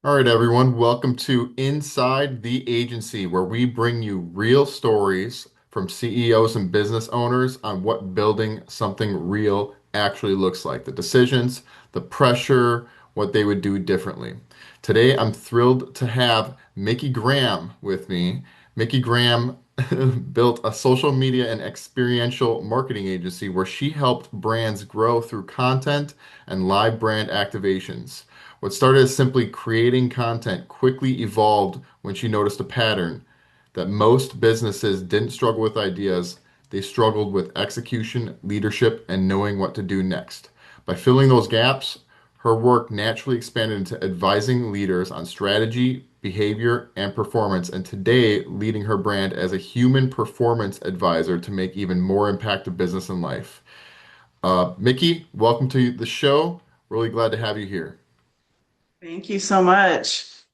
All right, everyone, welcome to Inside the Agency, where we bring you real stories from CEOs and business owners on what building something real actually looks like, the decisions, the pressure, what they would do differently. Today, I'm thrilled to have Micki Graham with me. Micki Graham built a social media and experiential marketing agency where she helped brands grow through content and live brand activations. What started as simply creating content quickly evolved when she noticed a pattern that most businesses didn't struggle with ideas, they struggled with execution, leadership, and knowing what to do next. By filling those gaps, her work naturally expanded into advising leaders on strategy, behavior, and performance, and today leading her brand as a human performance advisor to make even more impact to business and life. Micki, welcome to the show. Really glad to have you here. Thank you so much.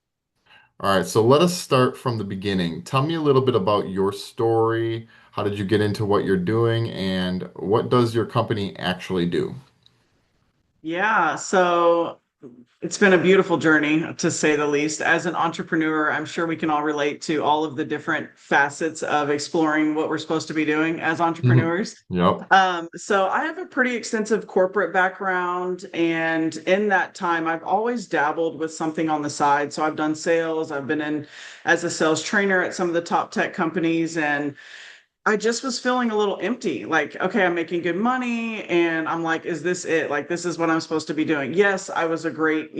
All right, so let us start from the beginning. Tell me a little bit about your story. How did you get into what you're doing, and what does your company actually do? So it's been a beautiful journey, to say the least. As an entrepreneur, I'm sure we can all relate to all of the different facets of exploring what we're supposed to be doing as Mhm. entrepreneurs. Yep. So I have a pretty extensive corporate background, and in that time, I've always dabbled with something on the side. So I've done sales, I've been in as a sales trainer at some of the top tech companies, and I just was feeling a little empty. Like, okay, I'm making good money. And I'm like, is this it? Like, this is what I'm supposed to be doing. Yes, I was a great,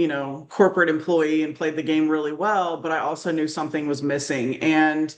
corporate employee and played the game really well, but I also knew something was missing. And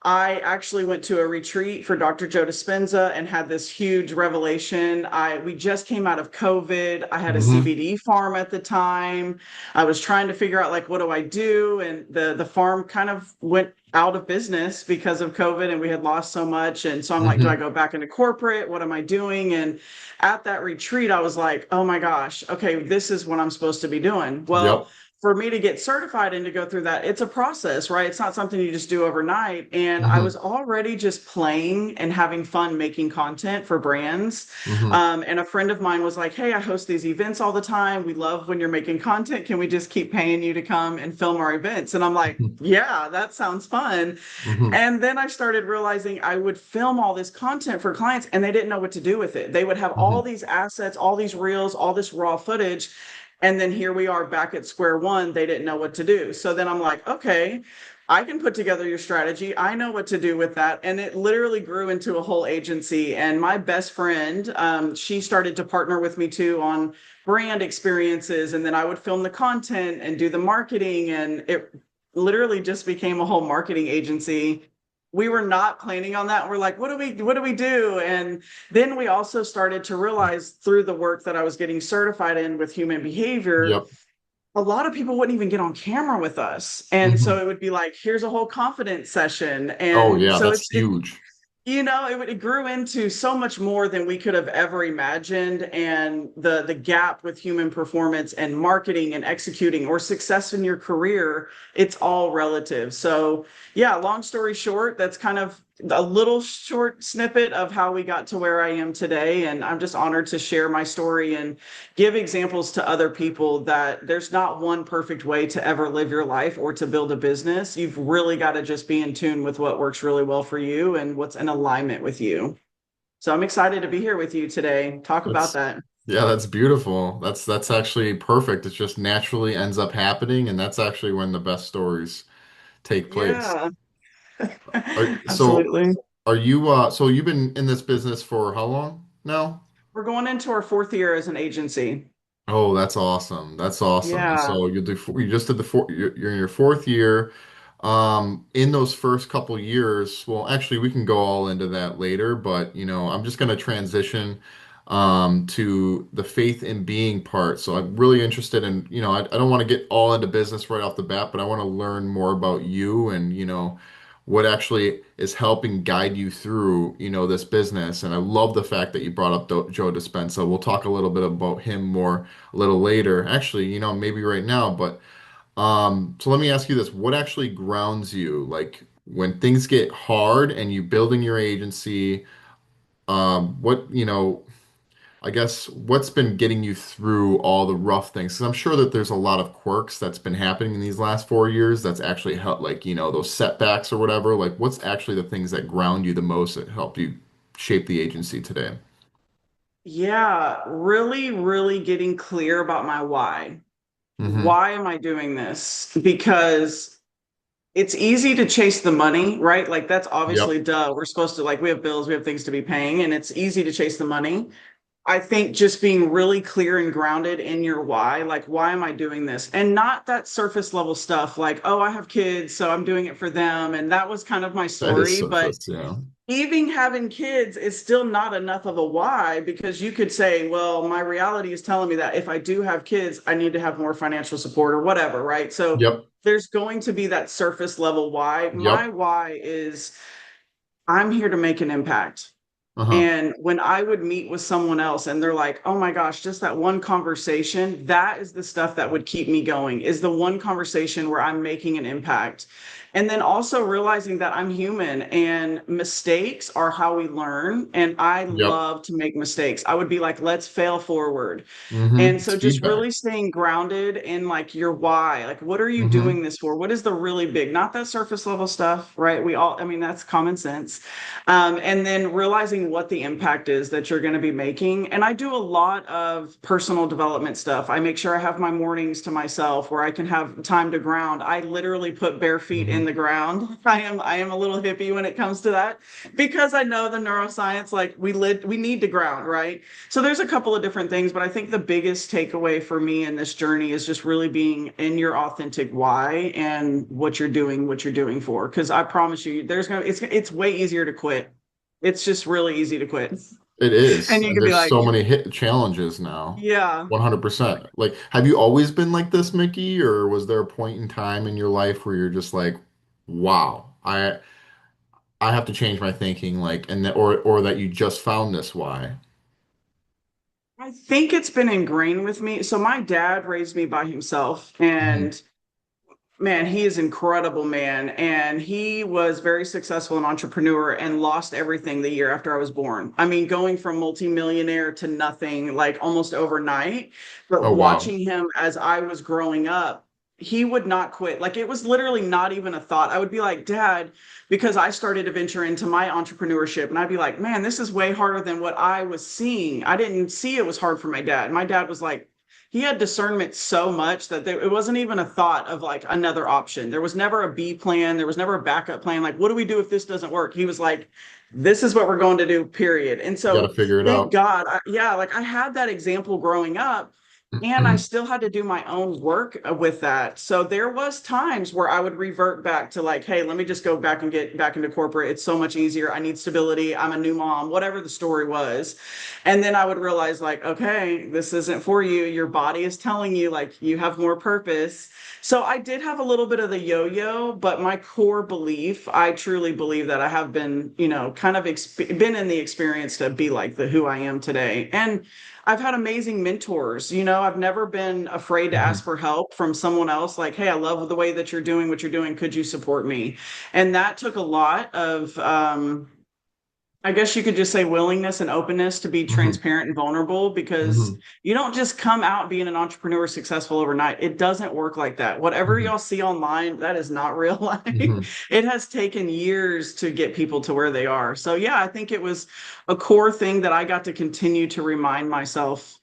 I actually went to a retreat for Dr. Joe Dispenza and had this huge revelation. We just came out of COVID. I had a Hmm. CBD farm at the time. I was trying to figure out like what do I do? And the farm kind of went out of business because of COVID and we had lost so much. And so I'm like, do I Hmm. go back into corporate? What am I doing? And at that retreat, I was like, oh my gosh, okay, this is what I'm supposed to be doing. Well, Yep. for me to get certified and to go through that, it's a process, right? It's not something you just do overnight. And I was Hmm. already just playing and having fun making content for brands. Hmm. And a friend of mine was like, hey, I host these events all the time. We love when you're making content. Can we just keep paying you to come and film our events? And I'm like, yeah, that sounds fun. Hmm. And then I started realizing I would film all this content for clients and they didn't know what to do with it. They would have all Hmm. these assets, all these reels, all this raw footage. And then here we are back at square one. They didn't know what to do. So then I'm like, okay, I can put together your strategy. I know what to do with that. And it literally grew into a whole agency. And my best friend, she started to partner with me too on brand experiences. And then I would film the content and do the marketing. And it literally just became a whole marketing agency. We were not planning on that. We're like, what do we do? And then we also started to realize through the work that I was getting certified in with human behavior, Yep. a lot of people wouldn't even get on camera with us. And so Hmm. it would be like, here's a whole confidence session. Oh, And yeah, so that's it huge. it grew into so much more than we could have ever imagined. And the gap with human performance and marketing and executing or success in your career, it's all relative. So yeah, long story short, that's kind of a little short snippet of how we got to where I am today. And I'm just honored to share my story and give examples to other people that there's not one perfect way to ever live your life or to build a business. You've really got to just be in tune with what works really well for you and what's in alignment with you. So I'm excited to be here with you today. Talk about That's that. yeah, that's beautiful. That's actually perfect. It just naturally ends up happening, and that's actually when the best stories take place. Yeah, So absolutely. are you so you've been in this business for how long now? We're going into our fourth year as an agency. Oh, that's awesome. That's awesome. And Yeah. so you just did you're in your fourth year. In those first couple years, well, actually we can go all into that later, but I'm just going to transition to the faith in being part. So I'm really interested in, I don't want to get all into business right off the bat, but I want to learn more about you and, what actually is helping guide you through, this business. And I love the fact that you brought up Joe Dispenza. We'll talk a little bit about him more a little later. Actually, maybe right now, but so let me ask you this. What actually grounds you? Like when things get hard and you building your agency, what, I guess what's been getting you through all the rough things? Because I'm sure that there's a lot of quirks that's been happening in these last 4 years that's actually helped, like, those setbacks or whatever. Like, what's actually the things that ground you the most that helped you shape the agency today? Yeah, really, really getting clear about my why. Hmm. Why am I doing this? Because it's easy to chase the money, right? Like that's Yep. obviously duh. We're supposed to like we have bills, we have things to be paying, and it's easy to chase the money. I think just being really clear and grounded in your why, like why am I doing this? And not that surface level stuff like, oh, I have kids, so I'm doing it for them. And that was kind of my That is story, but surface, yeah. even having kids is still not enough of a why because you could say, well, my reality is telling me that if I do have kids, I need to have more financial support or whatever, right? So Yep. there's going to be that surface level why. My Yep. why is I'm here to make an impact. Uh-huh. And when I would meet with someone else and they're like, oh my gosh, just that one conversation, that is the stuff that would keep me going, is the one conversation where I'm making an impact. And then also realizing that I'm human and mistakes are how we learn. And I Yep. love to make mistakes. I would be like, let's fail forward. And It's so just feedback. really staying grounded in like your why, like what are you Hmm. doing this for? What is the really big, not that surface level stuff, right? We all, I mean, that's common sense. And then realizing what the impact is that you're going to be making. And I do a lot of personal development stuff. I make sure I have my mornings to myself where I can have time to ground. I literally put bare feet in Hmm. the ground. I am a little hippie when it comes to that because I know the neuroscience, like we need to ground, right? So there's a couple of different things, but I think the biggest takeaway for me in this journey is just really being in your authentic why and what you're doing for. Because I promise you, it's way easier to quit. It's just really easy to quit, It is. and you And could be there's like, so many hit challenges now. yeah. 100%. Like, have you always been like this, Mickey, or was there a point in time in your life where you're just like, wow, I have to change my thinking, like, and that, or that you just found this why? I think it's been ingrained with me. So my dad raised me by himself, Hmm. and man, he is incredible, man. And he was very successful an entrepreneur and lost everything the year after I was born. I mean, going from multimillionaire to nothing like almost overnight. But Oh, wow. watching him as I was growing up, he would not quit. Like it was literally not even a thought. I would be like, Dad, because I started to venture into my entrepreneurship, and I'd be like, man, this is way harder than what I was seeing. I didn't see it was hard for my dad. My dad was like, he had discernment so much that it wasn't even a thought of like another option. There was never a B plan. There was never a backup plan. Like, what do we do if this doesn't work? He was like, this is what we're going to do, period. And You got to so, figure it thank out. God, yeah, like I had that example growing up. And I still had to do my own work with that. So there was times where I would revert back to like, hey, let me just go back and get back into corporate. It's so much easier. I need stability. I'm a new mom, whatever the story was. And then I would realize, like, okay, this isn't for you. Your body is telling you, like, you have more purpose. So I did have a little bit of the yo yo, but my core belief, I truly believe that I have been, kind of been in the experience to be like the who I am today. And I've had amazing mentors. I've never been afraid to ask Mhm. for help from someone else, like, hey, I love the way that you're doing what you're doing. Could you support me? And that took a lot of, I guess you could just say willingness and openness to be Mhm. transparent and vulnerable because Mhm. you don't just come out being an entrepreneur successful overnight. It doesn't work like that. Whatever Mhm. y'all see online, that is not real life. Mhm. It has taken years to get people to where they are. So, yeah, I think it was a core thing that I got to continue to remind myself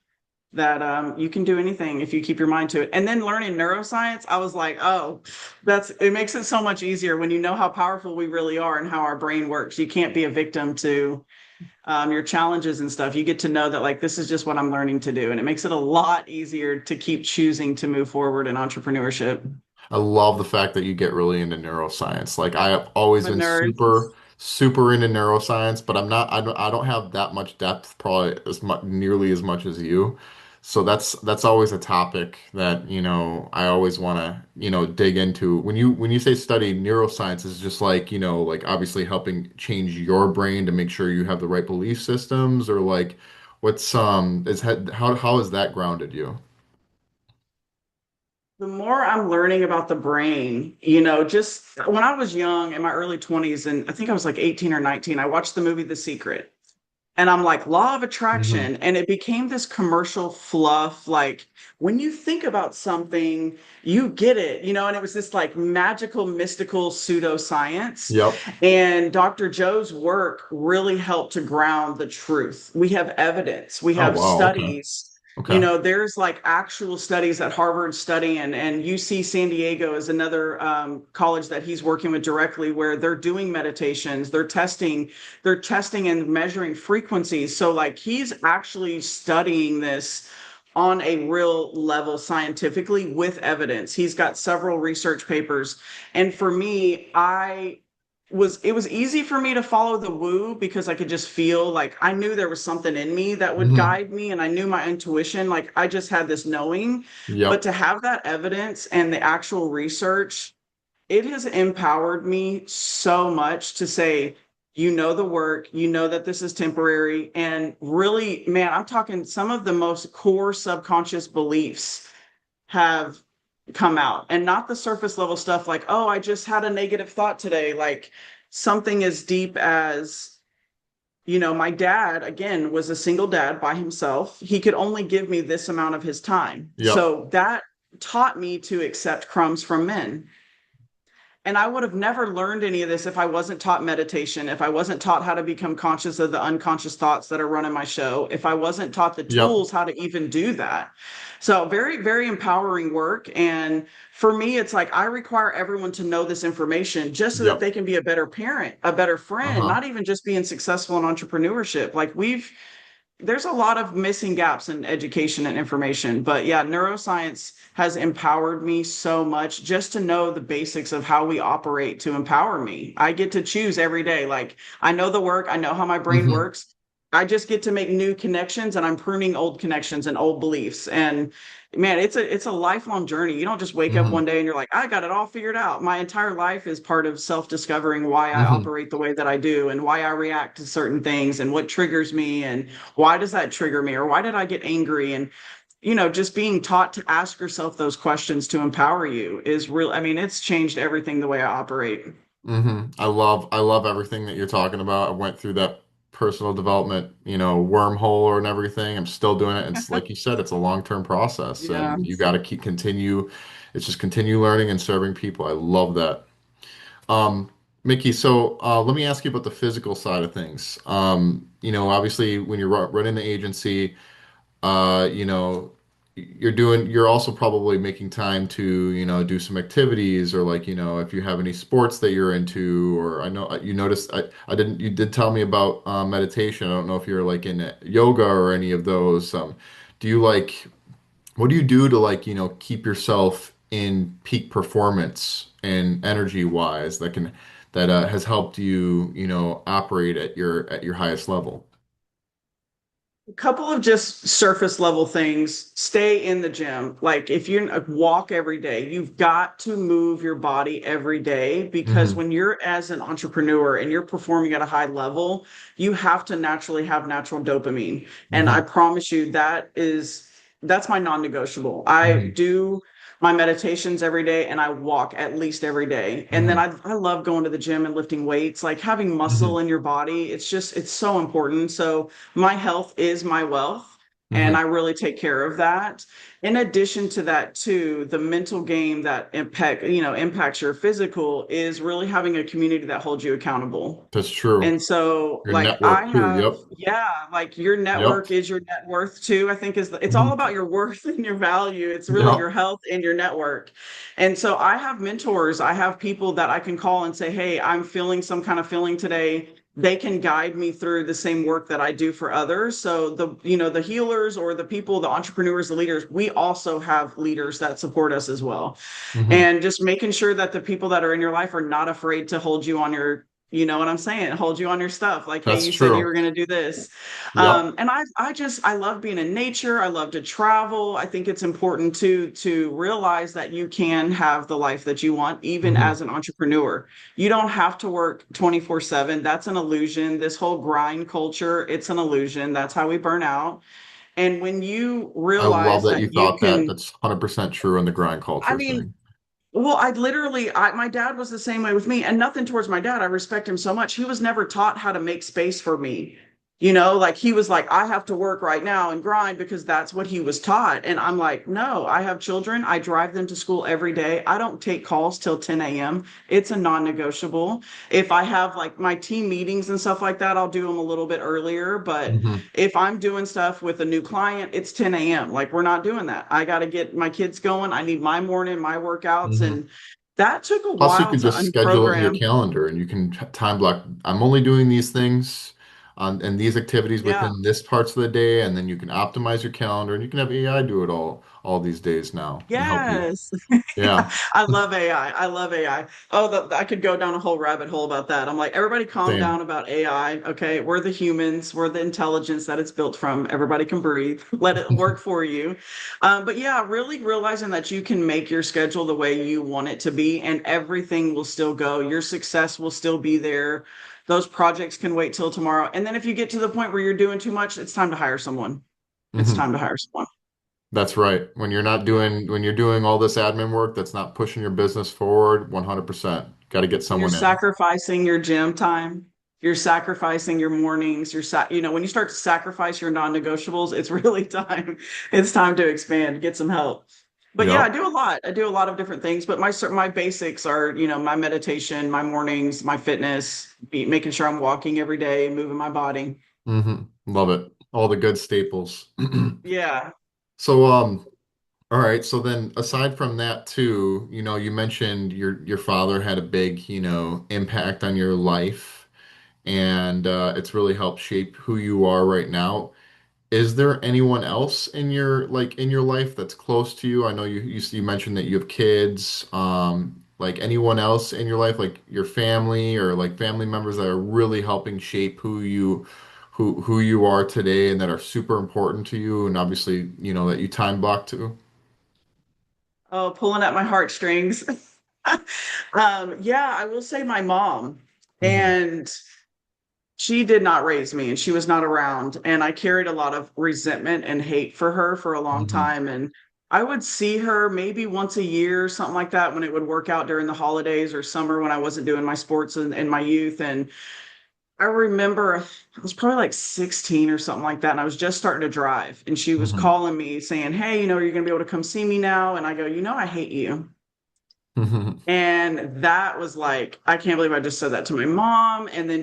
that you can do anything if you keep your mind to it. And then learning neuroscience, I was like, oh, it makes it so much easier when you know how powerful we really are and how our brain works. You can't be a victim to your challenges and stuff. You get to know that like this is just what I'm learning to do, and it makes it a lot easier to keep choosing to move forward in entrepreneurship. I love the fact that you get really into neuroscience. Like I have always I'm a been nerd. super into neuroscience, but I don't have that much depth, probably as much, nearly as much as you. So that's always a topic that, I always want to, dig into. When you say study neuroscience is just like, like obviously helping change your brain to make sure you have the right belief systems or like what's is how has that grounded you? The more I'm learning about the brain, just when I was young in my early 20s, and I think I was like 18 or 19, I watched the movie The Secret. And I'm like, law of Hmm. attraction. And it became this commercial fluff. Like, when you think about something, you get it, and it was this like magical, mystical pseudoscience. Yep. And Dr. Joe's work really helped to ground the truth. We have evidence, we Oh, have wow. Okay. studies. Okay. There's like actual studies that Harvard study, and UC San Diego is another college that he's working with directly, where they're doing meditations, they're testing and measuring frequencies. So like he's actually studying this on a real level scientifically with evidence. He's got several research papers. And for me, it was easy for me to follow the woo because I could just feel like I knew there was something in me that would Hmm. guide me, and I knew my intuition, like I just had this knowing. But Yep. to have that evidence and the actual research, it has empowered me so much to say, the work, that this is temporary. And really, man, I'm talking some of the most core subconscious beliefs have come out, and not the surface level stuff like, oh, I just had a negative thought today. Like something as deep as, my dad, again, was a single dad by himself. He could only give me this amount of his time. Yep. So that taught me to accept crumbs from men. And I would have never learned any of this if I wasn't taught meditation, if I wasn't taught how to become conscious of the unconscious thoughts that are running my show, if I wasn't taught the Yep. tools how to even do that. So, very, very empowering work. And for me, it's like I require everyone to know this information just so that Yep. they can be a better parent, a better friend, Uh-huh. not even just being successful in entrepreneurship. Like there's a lot of missing gaps in education and information. But yeah, neuroscience has empowered me so much just to know the basics of how we operate to empower me. I get to choose every day. Like I know the work, I know how my brain Hmm. works. I just get to make new connections, and I'm pruning old connections and old beliefs. And man, it's a lifelong journey. You don't just wake up Hmm. one day and you're like, I got it all figured out. My entire life is part of self-discovering why I Hmm. operate the way that I do, and why I react to certain things, and what triggers me, and why does that trigger me, or why did I get angry. And just being taught to ask yourself those questions to empower you is real. I mean, it's changed everything the way I operate. I love everything that you're talking about. I went through that personal development, wormhole and everything. I'm still doing it. It's like you said, it's a long-term process Yeah. and you got to continue. It's just continue learning and serving people. I love that. Micki, so let me ask you about the physical side of things. Obviously when you're running the agency, uh, you know, you're also probably making time to, do some activities or like, if you have any sports that you're into, or I know you noticed, you did tell me about meditation. I don't know if you're like in yoga or any of those. Do you like, what do you do to like, keep yourself in peak performance and energy wise that has helped you, operate at your highest level? A couple of just surface level things. Stay in the gym. Like if you walk every day, you've got to move your body every day, because Hmm. when you're as an entrepreneur and you're performing at a high level, you have to naturally have natural dopamine. And I Hmm. promise you that's my non-negotiable. I Hmm. do my meditations every day, and I walk at least every day. And then Hmm. I love going to the gym and lifting weights, like having muscle Hmm. in your body. It's so important. So my health is my wealth, and Hmm. I really take care of that. In addition to that, too, the mental game that impacts your physical is really having a community that holds you accountable. That's true. And so, Your like, I network too. have, Yep. yeah, like your Yep. network is your net worth too. I think it's all Hmm. about your worth and your value. It's really Yep. your health and your network. And so, I have mentors. I have people that I can call and say, "Hey, I'm feeling some kind of feeling today." They can guide me through the same work that I do for others. So the healers or the people, the entrepreneurs, the leaders, we also have leaders that support us as well. Hmm. And just making sure that the people that are in your life are not afraid to hold you on your, you know what I'm saying, hold you on your stuff. Like, hey, That's you said you true. were going to do this. Yep. And I love being in nature. I love to travel. I think it's important to realize that you can have the life that you want even Hmm. as an entrepreneur. You don't have to work 24/7. That's an illusion. This whole grind culture, it's an illusion. That's how we burn out. And when you I love realize that that you you thought that. can, That's 100% true in the grind I culture mean, thing. well, my dad was the same way with me, and nothing towards my dad. I respect him so much. He was never taught how to make space for me. Like he was like, I have to work right now and grind because that's what he was taught. And I'm like, no, I have children. I drive them to school every day. I don't take calls till 10 a.m. It's a non-negotiable. If I have like my team meetings and stuff like that, I'll do them a little bit earlier. But Hmm. if I'm doing stuff with a new client, it's 10 a.m. Like we're not doing that. I got to get my kids going. I need my morning, my workouts. Hmm. And that took a Plus, you while can to just schedule it in your unprogram. calendar and you can time block. I'm only doing these things on and these activities Yeah. within this parts of the day, and then you can optimize your calendar and you can have AI do it all these days now and help you. Yes. Yeah, I love AI. I love AI. Oh, I could go down a whole rabbit hole about that. I'm like, everybody calm same. down about AI. Okay. We're the humans, we're the intelligence that it's built from. Everybody can breathe. Let it work for you. But yeah, really realizing that you can make your schedule the way you want it to be and everything will still go. Your success will still be there. Those projects can wait till tomorrow. And then if you get to the point where you're doing too much, it's time to hire someone. It's Hmm. time to hire someone. That's right. Yeah. When you're doing all this admin work that's not pushing your business forward, 100%. Got to get And you're someone in. sacrificing your gym time. You're sacrificing your mornings. When you start to sacrifice your non-negotiables, it's really time. It's time to expand, get some help. But yeah, I Yep. do a lot. I do a lot of different things, but my basics are, my meditation, my mornings, my fitness, making sure I'm walking every day, moving my body. Hmm. Love it. All the good staples. Yeah. So, all right. So then aside from that too, you mentioned your father had a big, impact on your life and it's really helped shape who you are right now. Is there anyone else in your life that's close to you? I know you mentioned that you have kids. Like anyone else in your life, like your family or like family members that are really helping shape who you are today and that are super important to you and obviously, that you time block to. Oh, pulling at my heartstrings. Yeah, I will say my mom. Hmm. And she did not raise me and she was not around. And I carried a lot of resentment and hate for her for a long Hmm. time. And I would see her maybe once a year, something like that, when it would work out during the holidays or summer when I wasn't doing my sports in my youth. And I remember I was probably like 16 or something like that. And I was just starting to drive. And she was Hmm. calling me saying, hey, you're going to be able to come see me now. And I go, I hate you. Hmm. And that was like, I can't believe I just said that to my mom. And then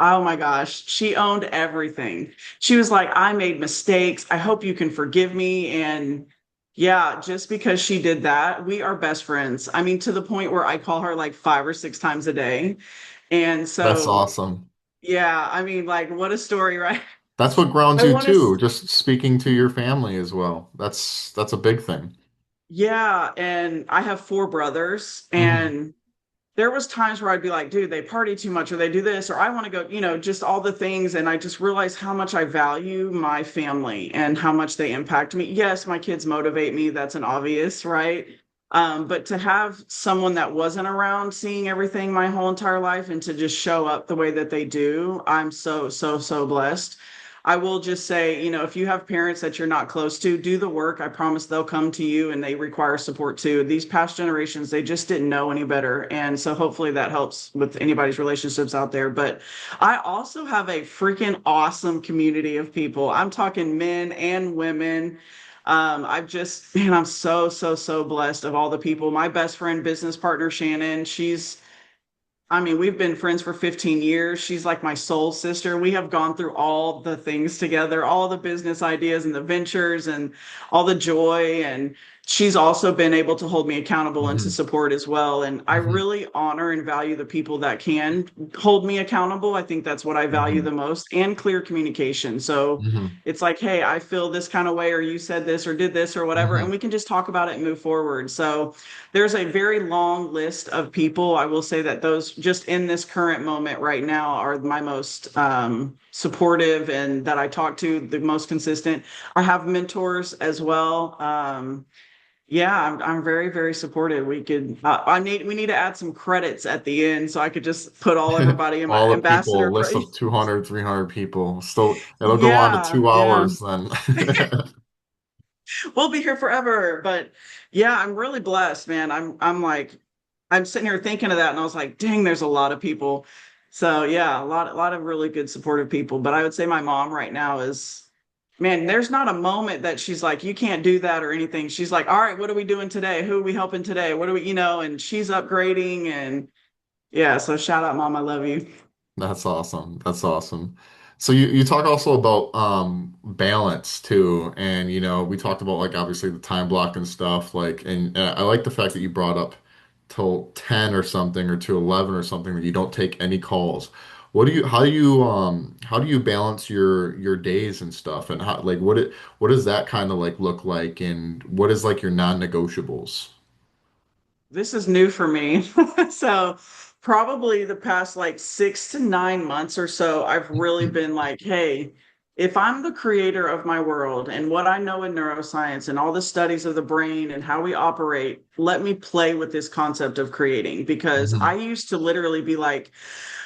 oh my gosh, she owned everything. She was like, I made mistakes. I hope you can forgive me. And yeah, just because she did that, we are best friends. I mean, to the point where I call her like 5 or 6 times a day. And That's so, awesome. yeah, I mean, like, what a story, right? That's what grounds I you want to, too, just speaking to your family as well. That's a big thing. yeah. And I have 4 brothers, Hmm. and there was times where I'd be like, dude, they party too much or they do this or I want to go, just all the things. And I just realized how much I value my family and how much they impact me. Yes, my kids motivate me. That's an obvious, right? But to have someone that wasn't around seeing everything my whole entire life and to just show up the way that they do, I'm so, so, so blessed. I will just say, if you have parents that you're not close to, do the work. I promise they'll come to you and they require support too. These past generations, they just didn't know any better. And so hopefully that helps with anybody's relationships out there. But I also have a freaking awesome community of people. I'm talking men and women. Man, I'm so, so, so blessed of all the people. My best friend, business partner, Shannon, we've been friends for 15 years. She's like my soul sister. We have gone through all the things together, all the business ideas and the ventures and all the joy. And she's also been able to hold me accountable and to Hmm. support as well. And I Hmm. really honor and value the people that can hold me accountable. I think that's what I value Hmm. the most, and clear communication. So Hmm. it's like, hey, I feel this kind of way, or you said this or did this or whatever, and Hmm. we can just talk about it and move forward. So there's a very long list of people. I will say that those just in this current moment right now are my most supportive and that I talk to the most consistent. I have mentors as well. Yeah, I'm very, very supportive. We need to add some credits at the end so I could just put all everybody in my All the people, ambassador. a list of 200, 300 people. Still, it'll go on to Yeah, two yeah. hours then. We'll be here forever. But yeah, I'm really blessed, man. I'm sitting here thinking of that and I was like, dang, there's a lot of people. So yeah, a lot of really good supportive people. But I would say my mom right now is, man, there's not a moment that she's like, you can't do that or anything. She's like, all right, what are we doing today? Who are we helping today? What do we, and she's upgrading and yeah, so shout out mom, I love you. That's awesome. That's awesome. So you talk also about balance too, and we talked about like obviously the time block and stuff like, and I like the fact that you brought up till 10 or something or to 11 or something that you don't take any calls. How do you balance your days and stuff, and how like what does that kind of like look like, and what is like your non-negotiables? This is new for me. So probably the past like 6 to 9 months or so, I've really been like, hey, if I'm the creator of my world and what I know in neuroscience and all the studies of the brain and how we operate, let me play with this concept of creating. Because I Hmm. used to literally be like,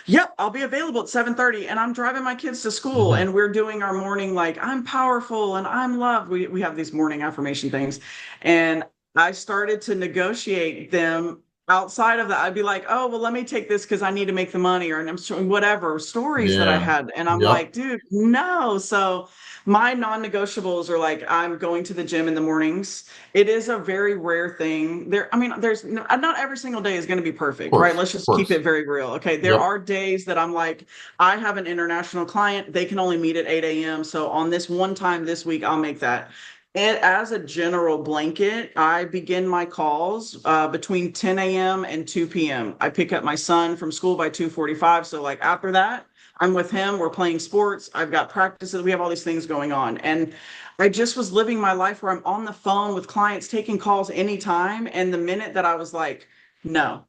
yep, I'll be available at 7:30 and I'm driving my kids to school Hmm. and we're doing our morning like I'm powerful and I'm loved. We have these morning affirmation things. And I started to negotiate them outside of that. I'd be like, oh, well, let me take this because I need to make the money or and I'm showing whatever stories that I Yeah. had. And I'm Yep. like, dude, no. So my non-negotiables are like I'm going to the gym in the mornings. It is a very rare thing. I mean, there's not every single day is going to be Of perfect, right? course. Let's Of just keep course. it very real. Okay. There Yep. are days that I'm like, I have an international client. They can only meet at 8 a.m. So on this one time this week, I'll make that. And as a general blanket, I begin my calls between 10 a.m. and 2 p.m. I pick up my son from school by 2:45. So like after that, I'm with him. We're playing sports. I've got practices. We have all these things going on. And I just was living my life where I'm on the phone with clients, taking calls anytime. And the minute that I was like, no,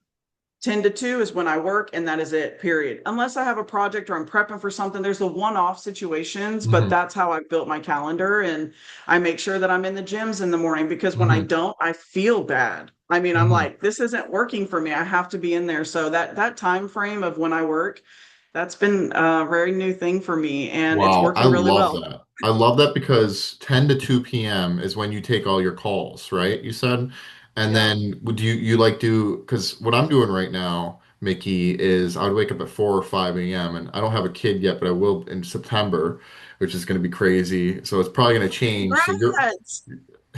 10 to 2 is when I work, and that is it, period. Unless I have a project or I'm prepping for something, there's the one off situations, but Hmm. that's how I've built my calendar. And I make sure that I'm in the gyms in the morning because when I Hmm. don't, I feel bad. I mean, I'm Hmm. like, this isn't working for me. I have to be in there. So that time frame of when I work, that's been a very new thing for me, and it's Wow, I working really love well. that. I love that because 10 to 2 p.m. is when you take all your calls, right? You said. And Yeah. then would you like do, because what I'm doing right now, Mickey, is I would wake up at 4 or 5 a.m. and I don't have a kid yet, but I will in September, which is going to be crazy. So it's probably going to change. So Congrats.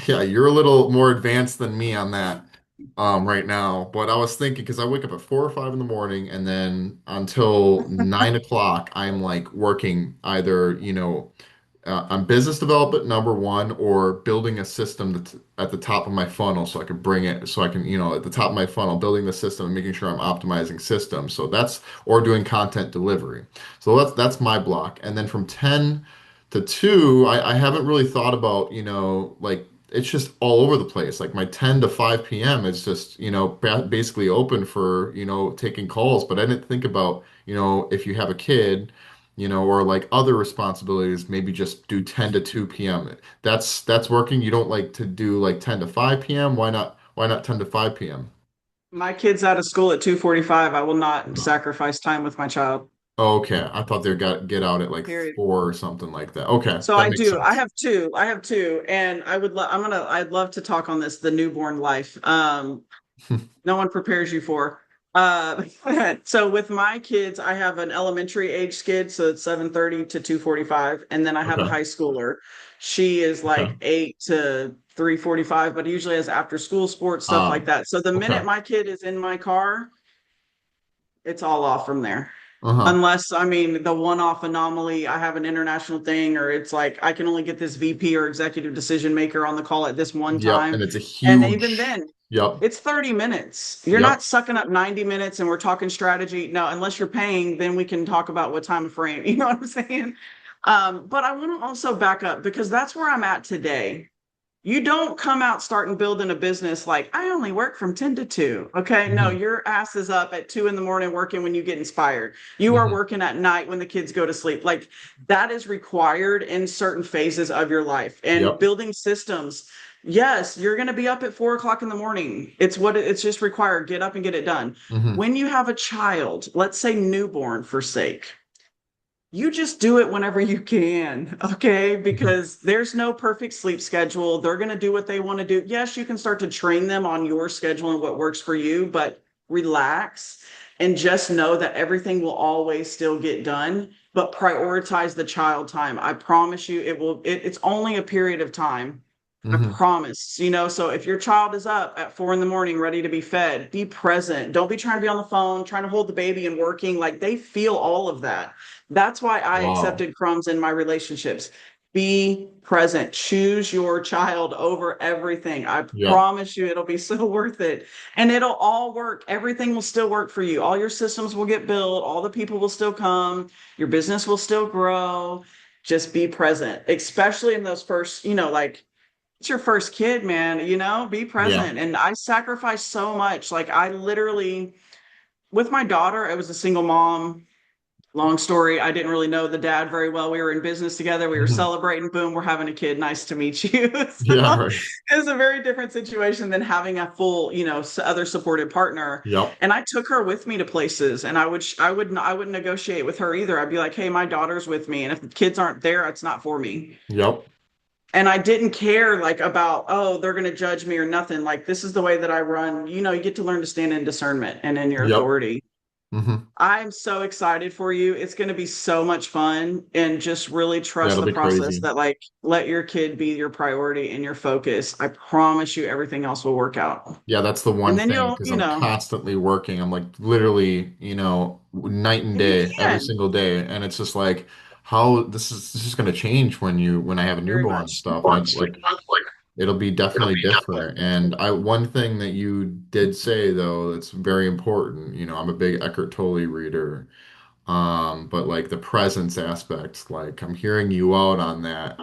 yeah, you're a little more advanced than me on that right now. But I was thinking because I wake up at 4 or 5 in the morning and then until 9 o'clock, I'm like working either, on business development number one or building a system that's at the top of my funnel so I can bring it so I can, at the top of my funnel, building the system and making sure I'm optimizing systems. So that's or doing content delivery. So that's my block. And then from 10 to 2, I haven't really thought about, like it's just all over the place. Like my 10 to 5 p.m. is just, basically open for, taking calls. But I didn't think about, if you have a kid, or like other responsibilities, maybe just do 10 to 2 p.m. That's working. You don't like to do like 10 to 5 p.m. Why not 10 to 5 p.m.? My kid's out of school at 2:45. I will not sacrifice time with my child. Okay. I thought they got get out at like Period. 4 or something like that. Okay, So that I makes do. I sense. have two. I have two, and I'd love to talk on this, the newborn life. No one prepares you for. Uh, so with my kids, I have an elementary age kid, so it's 7:30 to 2:45, and then I have a Okay. high schooler. She is Okay. like 8 to 3:45, but usually has after school sports, stuff like Um, that. So the minute okay. my kid is in my car, it's all off from there. Uh-huh. Unless, I mean, the one-off anomaly, I have an international thing, or it's like I can only get this VP or executive decision maker on the call at this one Yep. time. And it's a And even huge, then, yep. it's 30 minutes. You're not Yep. sucking up 90 minutes and we're talking strategy. No, unless you're paying, then we can talk about what time frame. You know what I'm saying? But I want to also back up because that's where I'm at today. You don't come out starting building a business like I only work from 10 to 2. Okay. No, Hmm. your ass is up at 2 in the morning working when you get inspired. You are Hmm. working at night when the kids go to sleep. Like that is required in certain phases of your life and Yep. building systems. Yes, you're going to be up at 4 o'clock in the morning. It's just required. Get up and get it done. Hmm. When you have a child, let's say newborn for sake, you just do it whenever you can, okay? Hmm. Because there's no perfect sleep schedule. They're going to do what they want to do. Yes, you can start to train them on your schedule and what works for you, but relax and just know that everything will always still get done, but prioritize the child time. I promise you it's only a period of time. I Hmm. promise, so if your child is up at 4 in the morning ready to be fed, be present. Don't be trying to be on the phone, trying to hold the baby and working. Like they feel all of that. That's why I Wow. accepted crumbs in my relationships. Be present. Choose your child over everything. I Yep. promise you it'll be so worth it. And it'll all work. Everything will still work for you. All your systems will get built. All the people will still come. Your business will still grow. Just be present, especially in those first, like it's your first kid, man, be Yeah. present. And I sacrificed so much. Like I literally, with my daughter, I was a single mom. Long story. I didn't really know the dad very well. We were in business together. We were Hmm. celebrating. Boom, we're having a kid. Nice to meet you. Yeah, So right. it was a very different situation than having a full, other supported partner. Yep. And I took her with me to places, and I wouldn't negotiate with her either. I'd be like, "Hey, my daughter's with me, and if the kids aren't there, it's not for me." Yep. And I didn't care like about, oh, they're going to judge me or nothing. Like this is the way that I run. You get to learn to stand in discernment and in your Yep. authority. Hmm. I'm so excited for you. It's going to be so much fun and just really Yeah, trust it'll the be process crazy. that like let your kid be your priority and your focus. I promise you everything else will work out. Yeah, that's the And one then thing you'll, because I'm constantly working. I'm like literally, night and and you day, every can single day. And it's just like how this is going to change when I have a very newborn and much. stuff. And it'll be definitely different. And one thing that you did say though, that's very important. I'm a big Eckhart Tolle reader. But like the presence aspect, like I'm hearing you out on that.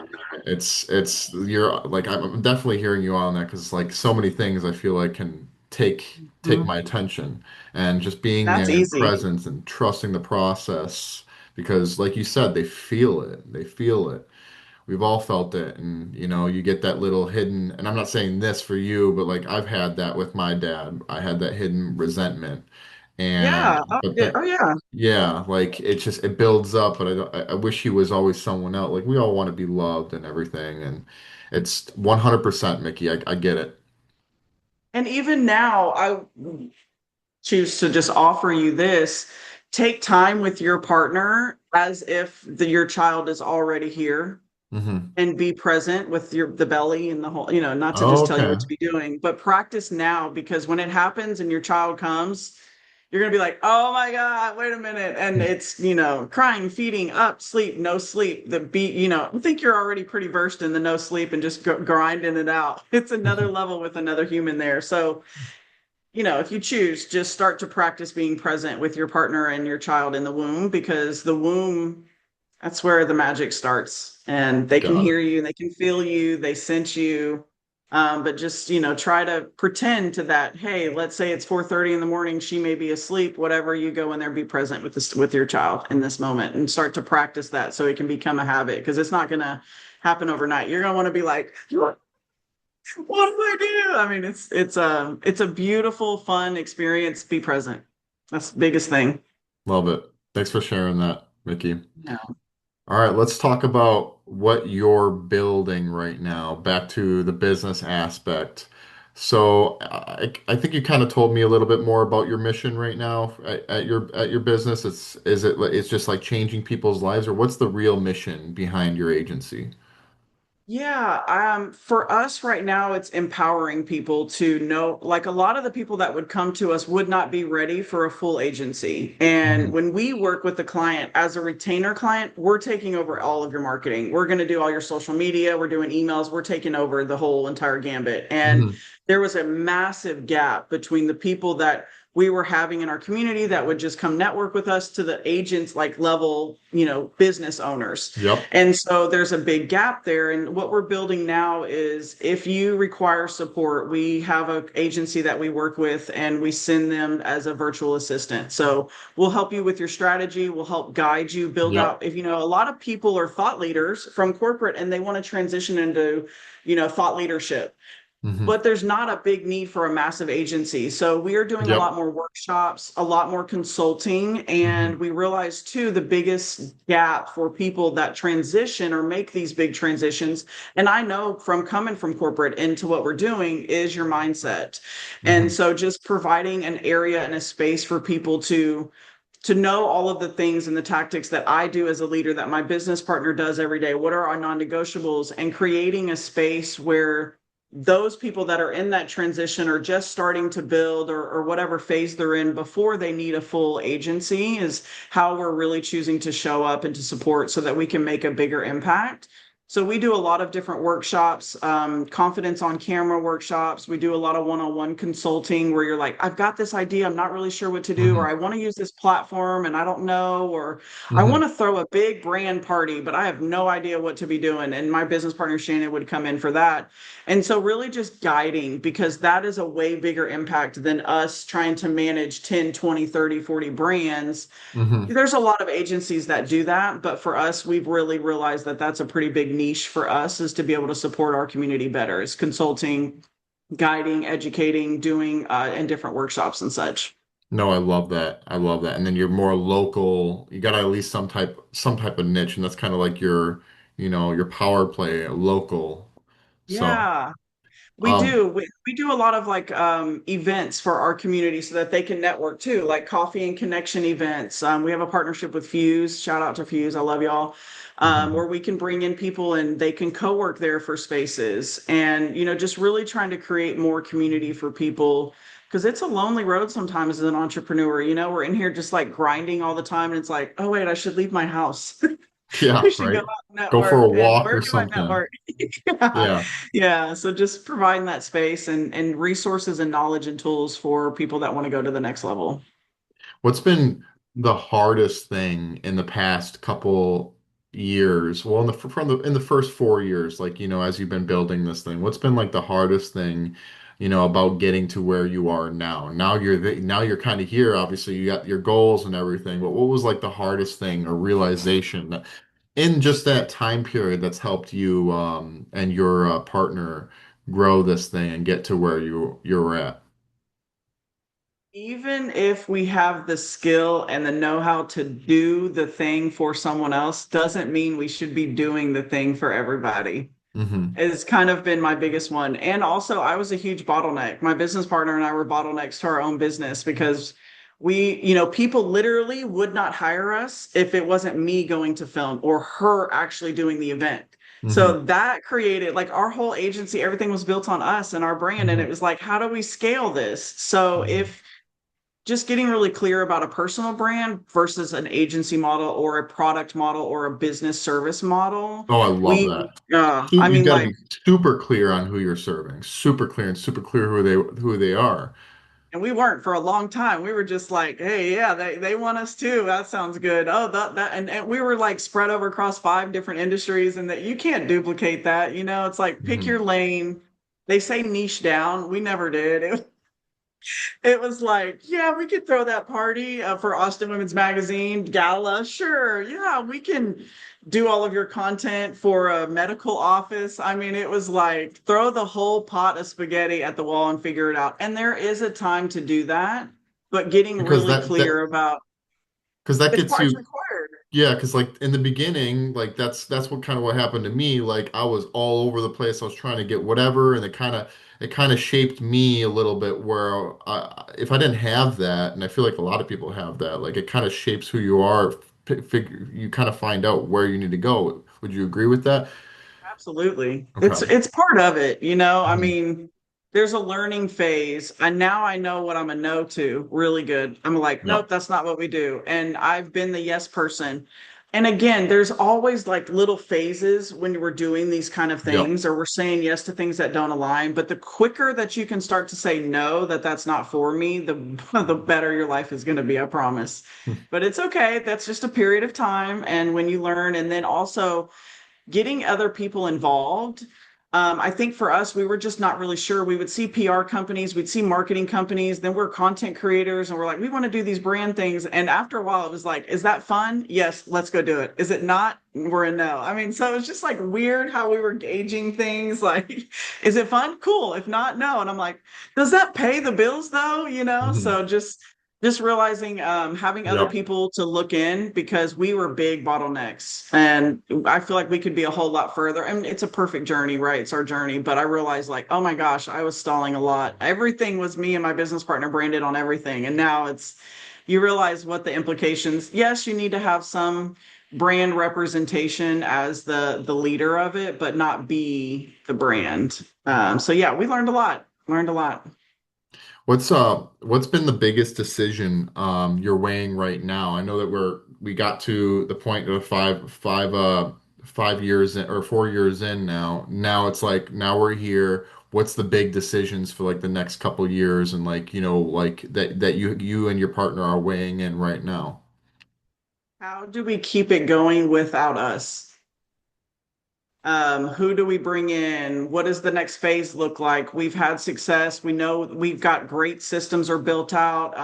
It's you're like I'm definitely hearing you out on that because like so many things I feel like can take Mhm. my attention and just being That's there in easy. presence and trusting the process because like you said, they feel it. They feel it. We've all felt it, and you get that little hidden, and I'm not saying this for you, but like I've had that with my dad. I had that hidden resentment. And Yeah. Oh, but yeah. that Oh, yeah. yeah, like it builds up, but I wish he was always someone else. Like we all want to be loved and everything, and it's 100% Mickey. I get it. And even now, I choose to just offer you this. Take time with your partner as if your child is already here Hmm. and be present with the belly and the whole, not to just tell you Okay. what to be doing, but practice now because when it happens and your child comes, you're going to be like, oh my God, wait a minute. And it's, crying, feeding, up, sleep, no sleep, the beat, I think you're already pretty versed in the no sleep and just grinding it out. It's another level with another human there. So, if you choose, just start to practice being present with your partner and your child in the womb because the womb, that's where the magic starts. And they can Got it. hear you, they can feel you, they sense you. But just, try to pretend to that, hey, let's say it's 4:30 in the morning, she may be asleep, whatever, you go in there, be present with this with your child in this moment and start to practice that so it can become a habit because it's not gonna happen overnight. You're gonna want to be like, what do I do? I mean, it's a beautiful, fun experience. Be present. That's the biggest thing. Love it. Thanks for sharing that, Mickey. Yeah. All right, let's talk about what you're building right now. Back to the business aspect. So I think you kind of told me a little bit more about your mission right now at your business. It's just like changing people's lives, or what's the real mission behind your agency? Yeah, for us right now, it's empowering people to know, like a lot of the people that would come to us would not be ready for a full agency. And Hmm. when we work with the client as a retainer client, we're taking over all of your marketing. We're going to do all your social media, we're doing emails, we're taking over the whole entire gambit. And Hmm. there was a massive gap between the people that we were having in our community that would just come network with us to the agents like level, business owners. Yep. And so there's a big gap there. And what we're building now is if you require support, we have an agency that we work with and we send them as a virtual assistant. So we'll help you with your strategy, we'll help guide you, build Yep. out. If a lot of people are thought leaders from corporate and they want to transition into, thought leadership. Hmm. but there's not a big need for a massive agency. So we are doing a Yep. lot more workshops, a lot more consulting, and Hmm. we realize too the biggest gap for people that transition or make these big transitions, and I know from coming from corporate into what we're doing is your mindset. And Hmm. so just providing an area and a space for people to know all of the things and the tactics that I do as a leader that my business partner does every day. What are our non-negotiables? And creating a space where those people that are in that transition or just starting to build or whatever phase they're in before they need a full agency is how we're really choosing to show up and to support so that we can make a bigger impact. So we do a lot of different workshops, confidence on camera workshops. We do a lot of one-on-one consulting where you're like, I've got this idea, I'm not really sure what to do, or Hmm. I want to use this platform and I don't know, or I Hmm. want to throw a big brand party, but I have no idea what to be doing. And my business partner Shannon would come in for that. And so really just guiding because that is a way bigger impact than us trying to manage 10, 20, 30, 40 brands. Hmm. There's a lot of agencies that do that, but for us, we've really realized that that's a pretty big niche for us is to be able to support our community better. It's consulting, guiding, educating, doing and different workshops and such. No, I love that. I love that. And then you're more local. You got at least some type of niche, and that's kind of like your, your power play, local. So, Yeah. We um, do. We do a lot of like events for our community so that they can network too, like coffee and connection events. We have a partnership with Fuse. Shout out to Fuse. I love y'all. mhm. Where we can bring in people and they can co-work there for spaces and, just really trying to create more community for people because it's a lonely road sometimes as an entrepreneur. We're in here just like grinding all the time and it's like, oh, wait, I should leave my house. Yeah, I should go right. out and Go for a network. And walk where or do I something. network? Yeah. Yeah. Yeah. So just providing that space and resources and knowledge and tools for people that want to go to the next level. What's been the hardest thing in the past couple years? Well, in the first 4 years, like, as you've been building this thing, what's been like the hardest thing, about getting to where you are now? Now you're kind of here. Obviously, you got your goals and everything, but what was like the hardest thing or realization that in just that time period that's helped you and your partner grow this thing and get to where you're at? Even if we have the skill and the know-how to do the thing for someone else, doesn't mean we should be doing the thing for everybody. Hmm. It's kind of been my biggest one. And also, I was a huge bottleneck. My business partner and I were bottlenecks to our own business because people literally would not hire us if it wasn't me going to film or her actually doing the event. Hmm. So that created like our whole agency, everything was built on us and our brand. And Hmm. it was like, how do we scale this? So Hmm. if just getting really clear about a personal brand versus an agency model or a product model or a business service model. Oh, I love We, that. I You've mean, got to like, be super clear on who you're serving, super clear and super clear who they are. and we weren't for a long time. We were just like, hey, yeah, they want us too. That sounds good. Oh, that and we were like spread over across 5 different industries, and that you can't duplicate that. It's like pick Hmm. your lane. They say niche down. We never did. It was like, yeah, we could throw that party for Austin Women's Magazine gala. Sure. Yeah, we can do all of your content for a medical office. I mean, it was like throw the whole pot of spaghetti at the wall and figure it out. And there is a time to do that, but getting Because really that clear about it's gets it's you. required. Yeah, because like in the beginning, like that's what kind of what happened to me. Like I was all over the place. I was trying to get whatever, and it kind of shaped me a little bit. Where if I didn't have that, and I feel like a lot of people have that, like it kind of shapes who you are. Figure you kind of find out where you need to go. Would you agree with that? Absolutely. It's Okay. it's part of it. I Hmm. mean, there's a learning phase. And now I know what I'm a no to really good. I'm like, Yep. nope, that's not what we do. And I've been the yes person. And again, there's always like little phases when we're doing these kind of Yep. things or we're saying yes to things that don't align. But the quicker that you can start to say no, that that's not for me, the the better your life is going to be, I promise. But it's okay. That's just a period of time. And when you learn, and then also getting other people involved. I think for us, we were just not really sure. We would see PR companies, we'd see marketing companies, then we're content creators, and we're like, we want to do these brand things. And after a while, it was like, is that fun? Yes, let's go do it. Is it not? We're a no. I mean, so it's just like weird how we were gauging things. Like, is it fun? Cool. If not, no. And I'm like, does that pay the bills though? You know? Hmm. So just realizing having other Yep. people to look in because we were big bottlenecks and I feel like we could be a whole lot further. And it's a perfect journey, right? It's our journey. But I realized like, oh my gosh, I was stalling a lot. Everything was me and my business partner branded on everything. And now it's you realize what the implications. Yes, you need to have some brand representation as the leader of it, but not be the brand. So yeah, we learned a lot. Learned a lot. What's been the biggest decision you're weighing right now? I know that we got to the point of 5 years in, or 4 years in now. Now it's like now we're here. What's the big decisions for like the next couple years and like like that you and your partner are weighing in right now? How do we keep it going without us? Who do we bring in? What does the next phase look like? We've had success. We know we've got great systems are built out.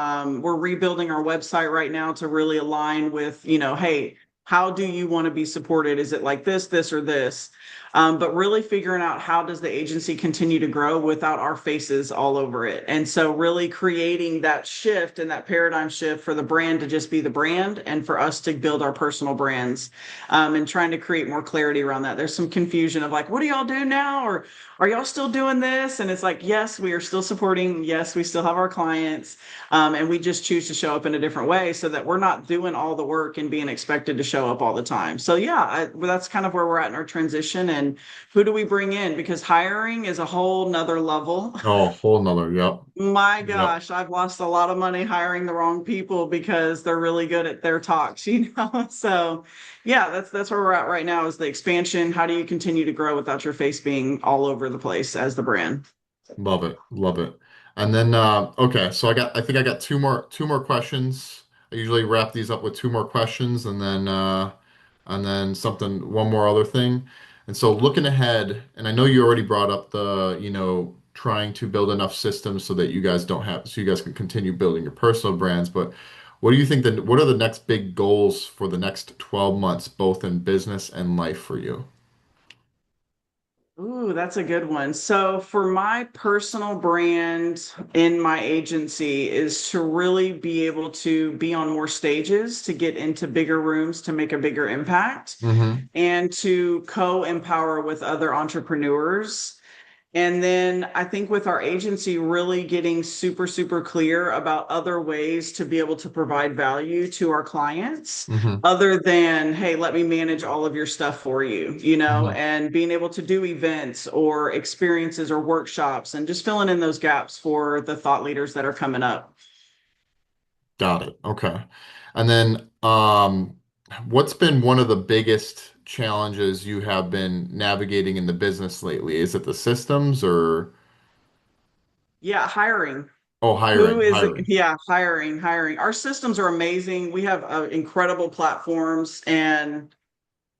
We're rebuilding our website right now to really align with, hey, how do you want to be supported? Is it like this, or this? But really figuring out how does the agency continue to grow without our faces all over it. And so really creating that shift and that paradigm shift for the brand to just be the brand and for us to build our personal brands and trying to create more clarity around that. There's some confusion of like, what do y'all do now? Or are y'all still doing this? And it's like, yes, we are still supporting. Yes, we still have our clients. And we just choose to show up in a different way so that we're not doing all the work and being expected to show up all the time. So, yeah, well, that's kind of where we're at in our transition. And who do we bring in? Because hiring is a whole nother level. Oh, whole nother. Yep. My Yep. gosh, I've lost a lot of money hiring the wrong people because they're really good at their talks, you know? So yeah, that's where we're at right now is the expansion. How do you continue to grow without your face being all over the place as the brand? Love it. Love it. And then okay, so I think I got two more questions. I usually wrap these up with two more questions and then something one more other thing. And so looking ahead, and I know you already brought up trying to build enough systems so that you guys can continue building your personal brands, but what are the next big goals for the next 12 months, both in business and life for you? Ooh, that's a good one. So for my personal brand in my agency is to really be able to be on more stages, to get into bigger rooms, to make a bigger impact, Mm-hmm. and to co-empower with other entrepreneurs. And then I think with our agency, really getting super, super clear about other ways to be able to provide value to our clients, Mm-hmm. other than, hey, let me manage all of your stuff for you, Mm-hmm. and being able to do events or experiences or workshops and just filling in those gaps for the thought leaders that are coming up. Got it. Okay. And then, what's been one of the biggest challenges you have been navigating in the business lately? Is it the systems or, Yeah, hiring. oh, Who hiring, is it? hiring, Yeah, hiring. Our systems are amazing. We have incredible platforms and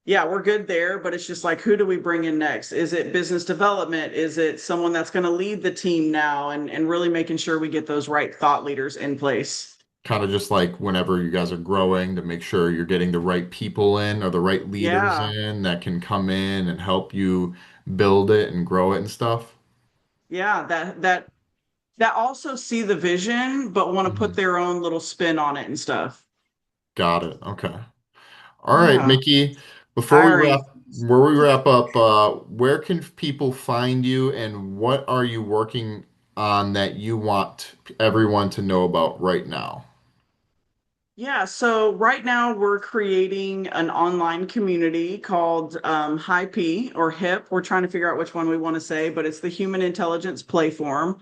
yeah, we're good there, but it's just like, who do we bring in next? Is it business development? Is it someone that's going to lead the team now and really making sure we get those right thought leaders in place? kind of just like whenever you guys are growing to make sure you're getting the right people in or the right leaders Yeah, in that can come in and help you build it and grow it and stuff? yeah, that also see the vision, but want to put Mhm. their own little spin on it and stuff. Got it. Okay. All right, Yeah, Mickey, hiring. where we wrap up, where can people find you and what are you working on that you want everyone to know about right now? Yeah, so right now we're creating an online community called High P or HIP. We're trying to figure out which one we want to say, but it's the Human Intelligence Platform.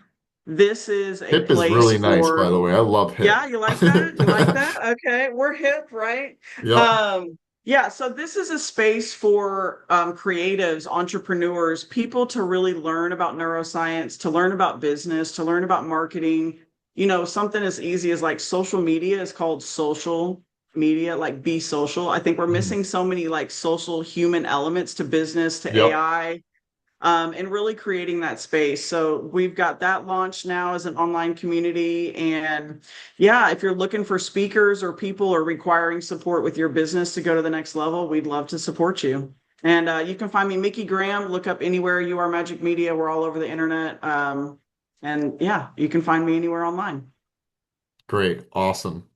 This is a Hip is place really nice, by for, the way. I love yeah, hip. you like that? You like that? Okay, we're hip, right? Yep. Yeah, so this is a space for creatives, entrepreneurs, people to really learn about neuroscience, to learn about business, to learn about marketing. Something as easy as like social media is called social media, like be social. I think we're Mhm. missing so many like social human elements to business, to Yep. AI. and really creating that space. So we've got that launched now as an online community. And yeah, if you're looking for speakers or people or requiring support with your business to go to the next level, we'd love to support you. And you can find me, Micki Graham. Look up anywhere you are Magic Media. We're all over the internet. And yeah, you can find me anywhere online. Great. Awesome.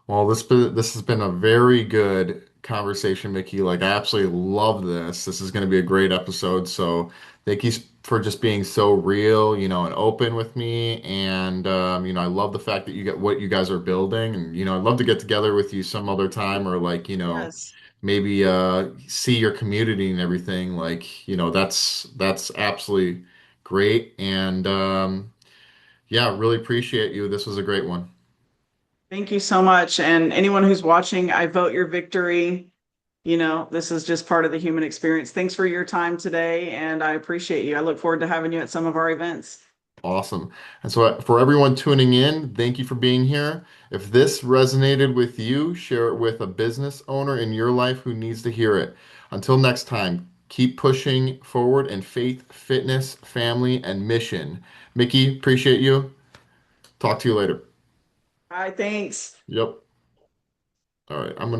Well, this has been a very good conversation, Mickey. Like, I absolutely love this. This is going to be a great episode. So, thank you for just being so real, and open with me. And I love the fact that you get what you guys are building. And I'd love to get together with you some other time, or like, Yes. maybe see your community and everything. Like, that's absolutely great. And yeah, really appreciate you. This was a great one. Thank you so much. And anyone who's watching, I vote your victory. This is just part of the human experience. Thanks for your time today, and I appreciate you. I look forward to having you at some of our events. Awesome. And so, for everyone tuning in, thank you for being here. If this resonated with you, share it with a business owner in your life who needs to hear it. Until next time, keep pushing forward in faith, fitness, family, and mission. Mickey, appreciate you. Talk to you later. Bye, thanks. Yep. All right. I'm gonna